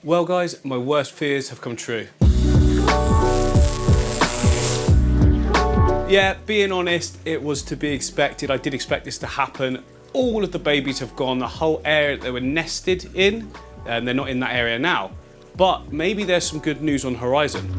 Well guys, my worst fears have come true. Yeah, being honest, it was to be expected. I did expect this to happen. All of the babies have gone, the whole area they were nested in, and they're not in that area now. But maybe there's some good news on the horizon.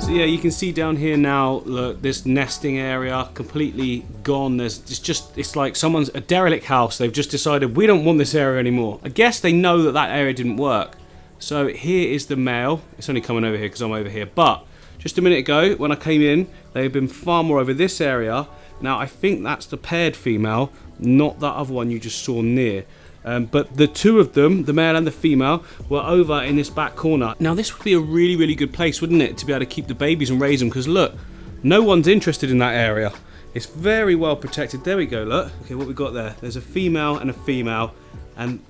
Yeah, you can see down here now, look, this nesting area completely gone. It's like someone's a derelict house. They've just decided we don't want this area anymore. I guess they know that that area didn't work. So here is the male. It's only coming over here because I'm over here. But just a minute ago, when I came in, they've been far more over this area. Now I think that's the paired female, not that other one you just saw near. But the two of them, the male and the female, were over in this back corner. Now this would be a really, really good place, wouldn't it, to be able to keep the babies and raise them, because look, no one's interested in that area. It's very well protected. There we go, look. Okay, what we got there? There's a female and a female, and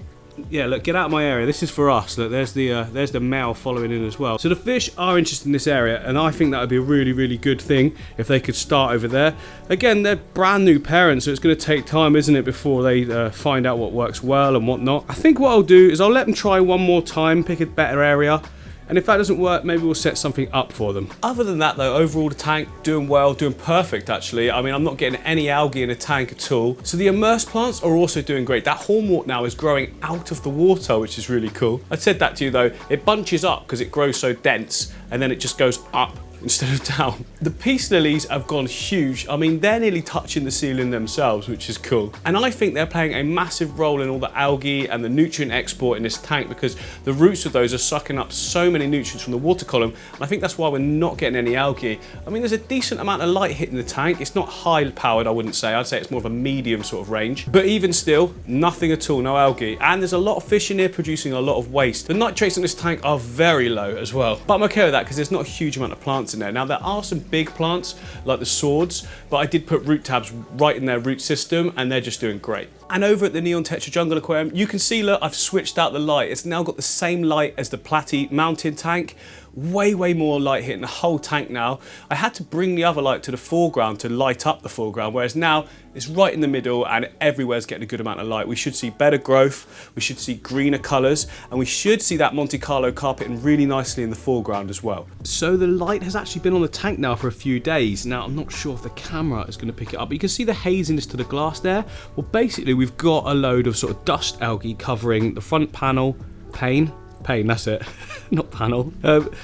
yeah, look, get out of my area. This is for us. Look, there's the male following in as well. So the fish are interested in this area, and I think that would be a really, really good thing if they could start over there. Again, they're brand new parents, so it's going to take time, isn't it, before they find out what works well and what not. I think what I'll do is I'll let them try one more time, pick a better area. And if that doesn't work, maybe we'll set something up for them. Other than that though, overall the tank doing well, doing perfect actually. I mean, I'm not getting any algae in the tank at all. So the immersed plants are also doing great. That hornwort now is growing out of the water, which is really cool. I said that to you though, it bunches up because it grows so dense and then it just goes up instead of down. The peace lilies have gone huge. I mean, they're nearly touching the ceiling themselves, which is cool. And I think they're playing a massive role in all the algae and the nutrient export in this tank, because the roots of those are sucking up so many nutrients from the water column. And I think that's why we're not getting any algae. I mean, there's a decent amount of light hitting the tank. It's not high powered, I wouldn't say. I'd say it's more of a medium sort of range. But even still, nothing at all, no algae. And there's a lot of fish in here producing a lot of waste. The nitrates in this tank are very low as well. But I'm okay with that because there's not a huge amount of plants in there. Now there are some big plants like the swords, but I did put root tabs right in their root system and they're just doing great. And over at the Neon Tetra Jungle Aquarium, you can see, look, I've switched out the light. It's now got the same light as the Platy mountain tank. Way more light hitting the whole tank now. I had to bring the other light to the foreground to light up the foreground, whereas now it's right in the middle and everywhere's getting a good amount of light. We should see better growth, we should see greener colours, and we should see that Monte Carlo carpeting really nicely in the foreground as well. So the light has actually been on the tank now for a few days. Now I'm not sure if the camera is going to pick it up, but you can see the haziness to the glass there. Well, basically we've got a load of sort of dust algae covering the front panel, pane, that's it, not panel,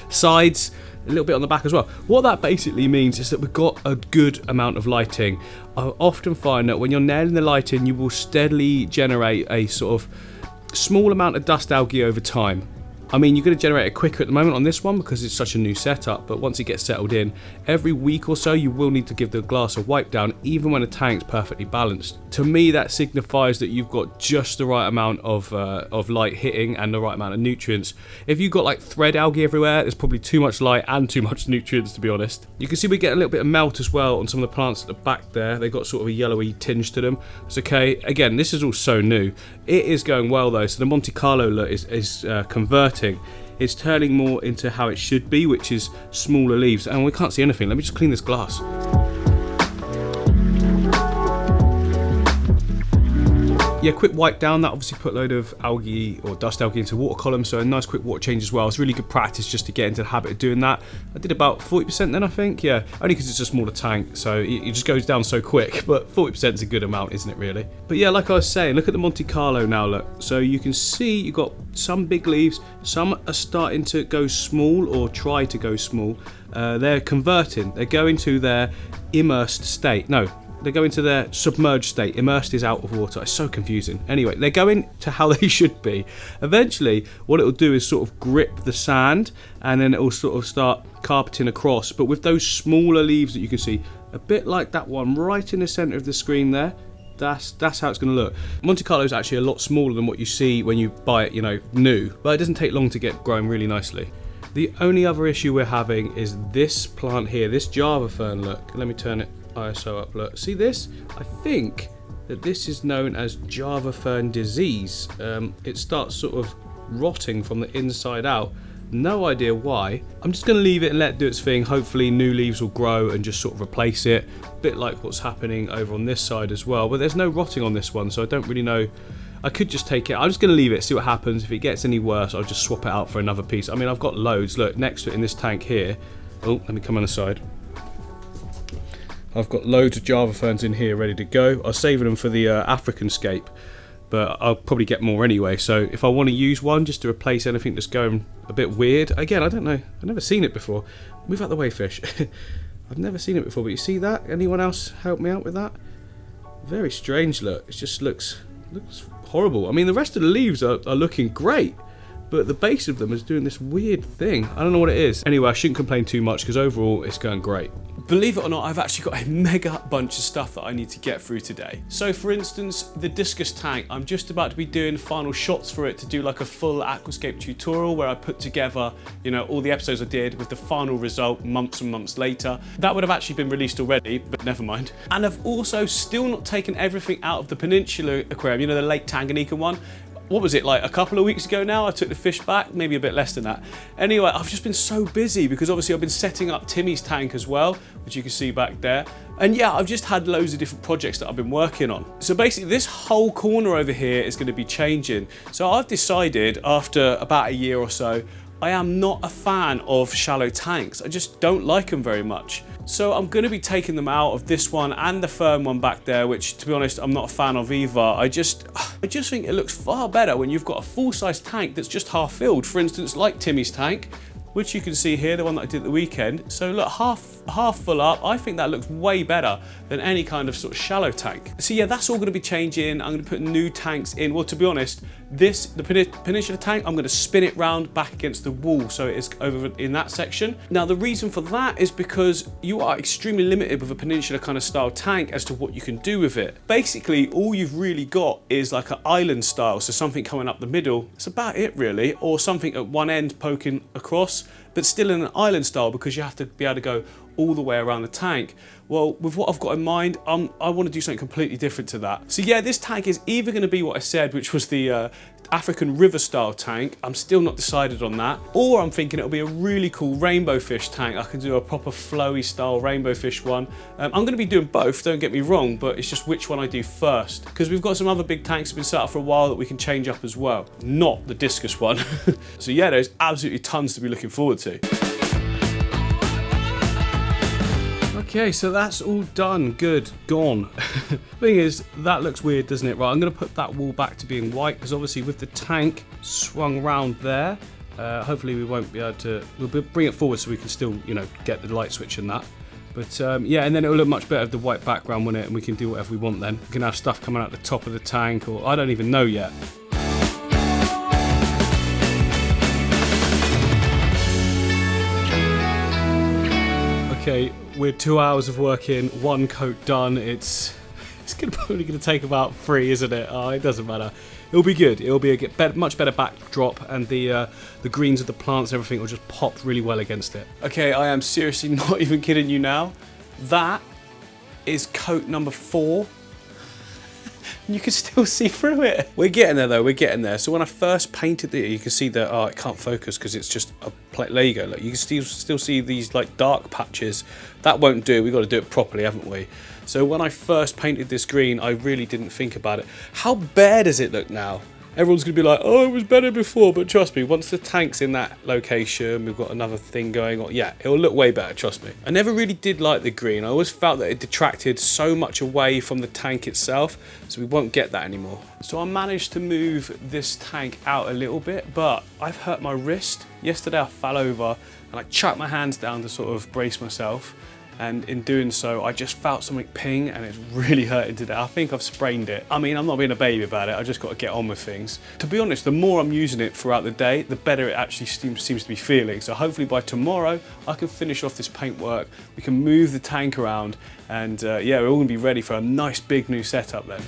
sides, a little bit on the back as well. What that basically means is that we've got a good amount of lighting. I often find that when you're nailing the lighting, you will steadily generate a sort of small amount of dust algae over time. I mean, you're going to generate it quicker at the moment on this one because it's such a new setup, but once it gets settled in, every week or so you will need to give the glass a wipe down, even when the tank's perfectly balanced. To me, that signifies that you've got just the right amount of light hitting and the right amount of nutrients. If you've got like thread algae everywhere, there's probably too much light and too much nutrients, to be honest. You can see we get a little bit of melt as well on some of the plants at the back there. They've got sort of a yellowy tinge to them. It's okay. Again, this is all so new. It is going well though, so the Monte Carlo look is converting. It's turning more into how it should be, which is smaller leaves. And we can't see anything. Let me just clean this glass. Yeah, quick wipe down. That obviously put a load of algae or dust algae into water column, so a nice quick water change as well. It's really good practice just to get into the habit of doing that. I did about 40% then, I think. Yeah, only because it's a smaller tank, so it just goes down so quick. But 40% is a good amount, isn't it, really? But yeah, like I was saying, look at the Monte Carlo now, look. So you can see you've got some big leaves. Some are starting to go small or try to go small. They're converting. They're going to their immersed state. No. They go into their submerged state. Immersed is out of water. It's so confusing. Anyway, they're going to how they should be. Eventually, what it will do is sort of grip the sand, and then it will sort of start carpeting across. But with those smaller leaves that you can see, a bit like that one right in the centre of the screen there, that's how it's going to look. Monte Carlo is actually a lot smaller than what you see when you buy it, you know, new. But it doesn't take long to get growing really nicely. The only other issue we're having is this plant here, this Java fern, look. Let me turn it ISO up, look. See this? I think that this is known as Java Fern disease. It starts sort of rotting from the inside out. No idea why. I'm just going to leave it and let it do its thing. Hopefully new leaves will grow and just sort of replace it. A bit like what's happening over on this side as well. But there's no rotting on this one, so I don't really know. I could just take it. I'm just going to leave it, see what happens. If it gets any worse, I'll just swap it out for another piece. I mean, I've got loads. Look, next to it in this tank here. Oh, let me come on the side. I've got loads of Java Ferns in here ready to go. I was saving them for the African scape, but I'll probably get more anyway. So if I want to use one just to replace anything that's going a bit weird. Again, I don't know. I've never seen it before. Move out the way, fish. I've never seen it before, but you see that? Anyone else help me out with that? Very strange look. It just looks horrible. I mean, the rest of the leaves are looking great, but the base of them is doing this weird thing. I don't know what it is. Anyway, I shouldn't complain too much because overall it's going great. Believe it or not, I've actually got a mega bunch of stuff that I need to get through today. So for instance, the discus tank, I'm just about to be doing final shots for it to do like a full aquascape tutorial where I put together, you know, all the episodes I did with the final result months and months later. That would have actually been released already, but never mind. And I've also still not taken everything out of the Peninsula Aquarium, you know, the Lake Tanganyika one. What was it, like a couple of weeks ago now? I took the fish back, maybe a bit less than that. Anyway, I've just been so busy because obviously I've been setting up Timmy's tank as well, which you can see back there. And yeah, I've just had loads of different projects that I've been working on. So basically this whole corner over here is going to be changing. So I've decided after about a year or so, I am not a fan of shallow tanks. I just don't like them very much. So I'm going to be taking them out of this one and the Fern one back there, which to be honest, I'm not a fan of either. I just think it looks far better when you've got a full-size tank that's just half filled. For instance, like Timmy's tank, which you can see here, the one that I did at the weekend. So look, half full up. I think that looks way better than any kind of sort of shallow tank. So yeah, that's all going to be changing. I'm going to put new tanks in. Well, to be honest, the Peninsula tank, I'm going to spin it round back against the wall so it is over in that section. Now the reason for that is because you are extremely limited with a Peninsula kind of style tank as to what you can do with it. Basically, all you've really got is like an island style, so something coming up the middle. That's about it really, or something at one end poking across, but still in an island style because you have to be able to go all the way around the tank. Well, with what I've got in mind, I want to do something completely different to that. So yeah, this tank is either going to be what I said, which was the African river style tank. I'm still not decided on that. Or I'm thinking it'll be a really cool rainbow fish tank. I can do a proper flowy style rainbow fish one. I'm going to be doing both, don't get me wrong, but it's just which one I do first. Because we've got some other big tanks that have been set up for a while that we can change up as well. Not the discus one. So yeah, there's absolutely tons to be looking forward to. Okay, so that's all done, good, gone. Thing is, that looks weird, doesn't it? Right, I'm going to put that wall back to being white because obviously with the tank swung round there, hopefully we won't be able to, we'll bring it forward so we can still, you know, get the light switch and that. But yeah, and then it'll look much better with the white background, won't it? And we can do whatever we want then. We can have stuff coming out the top of the tank, or I don't even know yet. Okay, we're 2 hours of work in, one coat done. It's probably going to take about 3, isn't it? Oh, it doesn't matter. It'll be good. It'll be a much better backdrop, and the greens of the plants and everything will just pop really well against it. Okay, I am seriously not even kidding you now. That is coat number 4. You can still see through it. We're getting there though, we're getting there. So when I first painted it, you can see that, oh, it can't focus because it's just a there you go. Look, you can still see these like dark patches. That won't do, we've got to do it properly, haven't we? So when I first painted this green, I really didn't think about it. How bare does it look now? Everyone's going to be like, oh, it was better before, but trust me, once the tank's in that location, we've got another thing going on. Yeah, it'll look way better, trust me. I never really did like the green. I always felt that it detracted so much away from the tank itself, so we won't get that anymore. So I managed to move this tank out a little bit, but I've hurt my wrist. Yesterday I fell over and I chucked my hands down to sort of brace myself. And in doing so, I just felt something ping and it's really hurting today. I think I've sprained it. I mean, I'm not being a baby about it. I just got to get on with things. To be honest, the more I'm using it throughout the day, the better it actually seems to be feeling. So hopefully by tomorrow, I can finish off this paintwork. We can move the tank around and yeah, we're all gonna be ready for a nice big new setup then.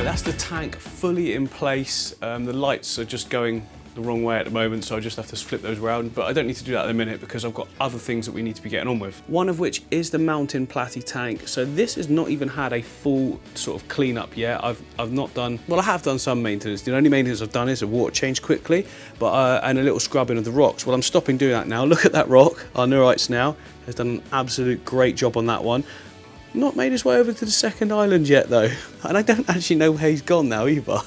that's the tank fully in place. The lights are just going the wrong way at the moment, so I just have to flip those around, but I don't need to do that in a minute because I've got other things that we need to be getting on with. One of which is the mountain platy tank. So this has not even had a full sort of clean up yet. I've not done, well, I have done some maintenance. The only maintenance I've done is a water change quickly, but and a little scrubbing of the rocks. Well, I'm stopping doing that now. Look at that rock. Our Neurites now has done an absolute great job on that one. Not made his way over to the second island yet though, and I don't actually know where he's gone now either.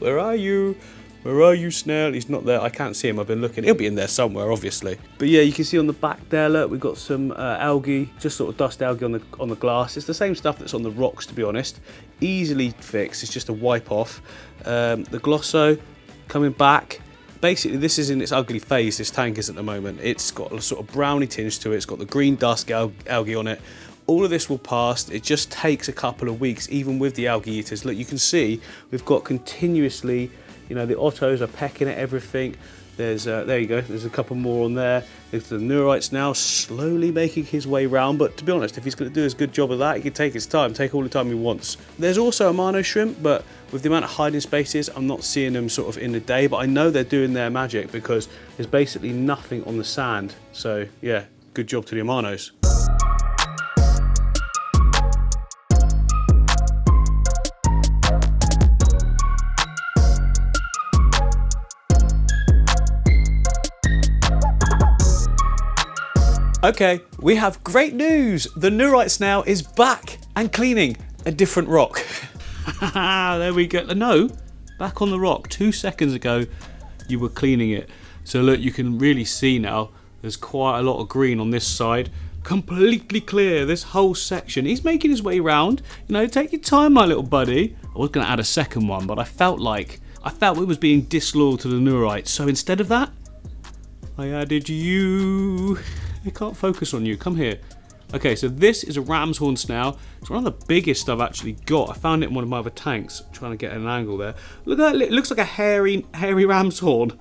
Where are you? Where are you, snail? He's not there. I can't see him. I've been looking. He'll be in there somewhere, obviously. But yeah, you can see on the back there, look, we've got some algae, just sort of dust algae on the glass. It's the same stuff that's on the rocks, to be honest. Easily fixed. It's just a wipe off. The Glosso coming back. Basically, this is in its ugly phase, this tank is at the moment. It's got a sort of browny tinge to it. It's got the green dust algae on it. All of this will pass. It just takes a couple of weeks, even with the algae eaters. Look, you can see we've got continuously, you know, the Ottos are pecking at everything. There's, there you go, there's a couple more on there. There's the Neurites now slowly making his way round, but to be honest, if he's going to do a good job of that, he can take his time, take all the time he wants. There's also a Mono Shrimp, but with the amount of hiding spaces, I'm not seeing them sort of in the day, but I know they're doing their magic because there's basically nothing on the sand. So yeah, good job to the Amanos. Okay, we have great news. The Neurites now is back and cleaning a different rock. There we go. No, back on the rock. 2 seconds ago, you were cleaning it. So look, you can really see now, there's quite a lot of green on this side. Completely clear, this whole section. He's making his way around. You know, take your time, my little buddy. I was going to add a second one, but I felt it was being disloyal to the Neurites. So instead of that, I added you. I can't focus on you. Come here. Okay, so this is a ram's horn snail. It's one of the biggest I've actually got. I found it in one of my other tanks. I'm trying to get an angle there. Look at that. It looks like a hairy ram's horn.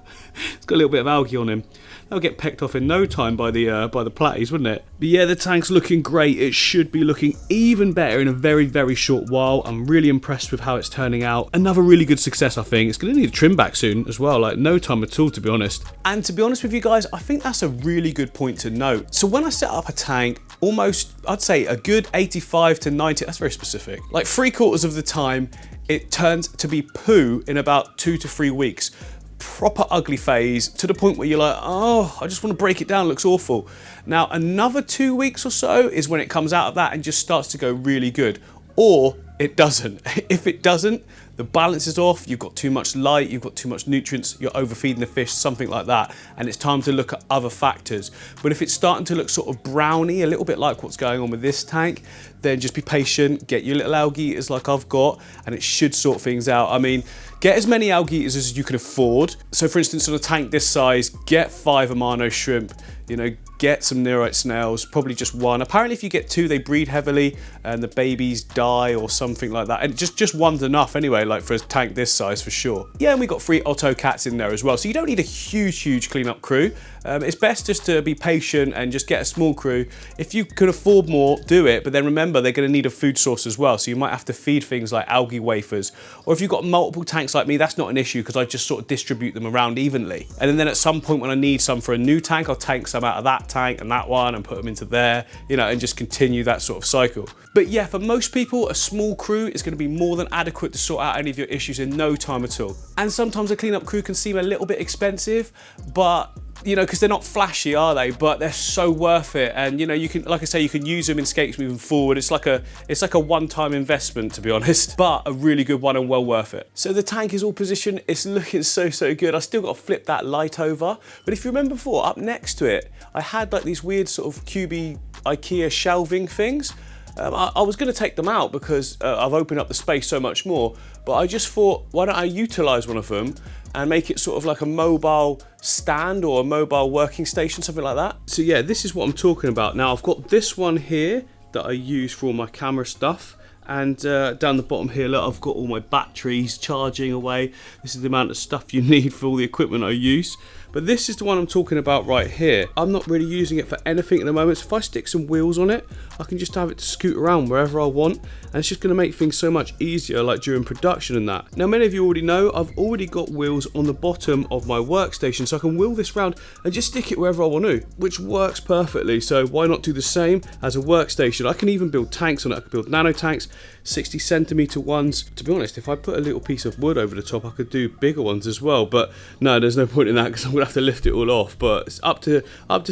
It's got a little bit of algae on him. That'll get pecked off in no time by the platies, wouldn't it? But yeah, the tank's looking great. It should be looking even better in a very, very short while. I'm really impressed with how it's turning out. Another really good success, I think. It's going to need a trim back soon as well. Like, no time at all, to be honest. And to be honest with you guys, I think that's a really good point to note. So when I set up a tank, almost, I'd say a good 85 to 90, that's very specific. Like 3/4 of the time, it turns to be poo in about 2 to 3 weeks. Proper ugly phase to the point where you're like, oh, I just want to break it down, it looks awful. Now another 2 weeks or so is when it comes out of that and just starts to go really good. Or it doesn't. If it doesn't, the balance is off, you've got too much light, you've got too much nutrients, you're overfeeding the fish, something like that, and it's time to look at other factors. But if it's starting to look sort of browny, a little bit like what's going on with this tank, then just be patient, get your little algae eaters like I've got, and it should sort things out. I mean, get as many algae eaters as you can afford. So for instance, on a tank this size, get 5 Amano shrimp, you know, get some Neurite snails, probably just 1. Apparently if you get 2, they breed heavily and the babies die or something like that. And just 1's enough anyway, like for a tank this size for sure. Yeah, and we got 3 Otto cats in there as well. So you don't need a huge cleanup crew. It's best just to be patient and just get a small crew. If you could afford more, do it. But then remember, they're going to need a food source as well. So you might have to feed things like algae wafers. Or if you've got multiple tanks like me, that's not an issue because I just sort of distribute them around evenly. And then at some point when I need some for a new tank, I'll take some out of that tank and that one and put them into there, you know, and just continue that sort of cycle. But yeah, for most people, a small crew is going to be more than adequate to sort out any of your issues in no time at all. And sometimes a cleanup crew can seem a little bit expensive, but you know, because they're not flashy, are they? But they're so worth it. And you know, you can, like I say, you can use them in scapes moving forward. It's like a one-time investment, to be honest, but a really good one and well worth it. So the tank is all positioned. It's looking so good. I still got to flip that light over. But if you remember before, up next to it, I had like these weird sort of cubey IKEA shelving things. I was going to take them out because I've opened up the space so much more, but I just thought, why don't I utilize one of them and make it sort of like a mobile stand or a mobile working station, something like that. So yeah, this is what I'm talking about. Now I've got this one here that I use for all my camera stuff, and down the bottom here, look, I've got all my batteries charging away. This is the amount of stuff you need for all the equipment I use. But this is the one I'm talking about right here. I'm not really using it for anything at the moment, so if I stick some wheels on it, I can just have it to scoot around wherever I want, and it's just going to make things so much easier, like during production and that. Now, many of you already know I've already got wheels on the bottom of my workstation, so I can wheel this round and just stick it wherever I want to, which works perfectly. So why not do the same as a workstation? I can even build tanks on it. I can build nano tanks, 60 centimeter ones. To be honest, if I put a little piece of wood over the top, I could do bigger ones as well, but no, there's no point in that because I'm gonna have to lift it all off. But it's up to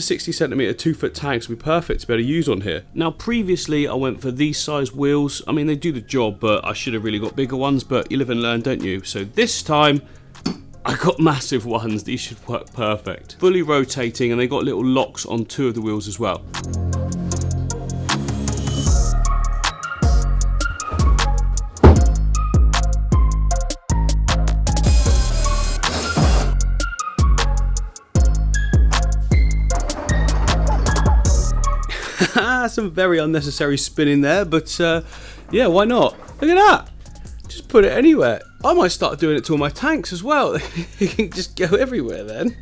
60 centimeter 2-foot tanks would be perfect to be able to use on here. Now, previously I went for these size wheels. I mean, they do the job, but I should have really got bigger ones, but you live and learn, don't you? So this time I got massive ones. These should work perfect. Fully rotating, and they got little locks on 2 of the wheels as well. Some very unnecessary spinning there, but yeah, why not? Look at that. Just put it anywhere. I might start doing it to all my tanks as well. You can just go everywhere then.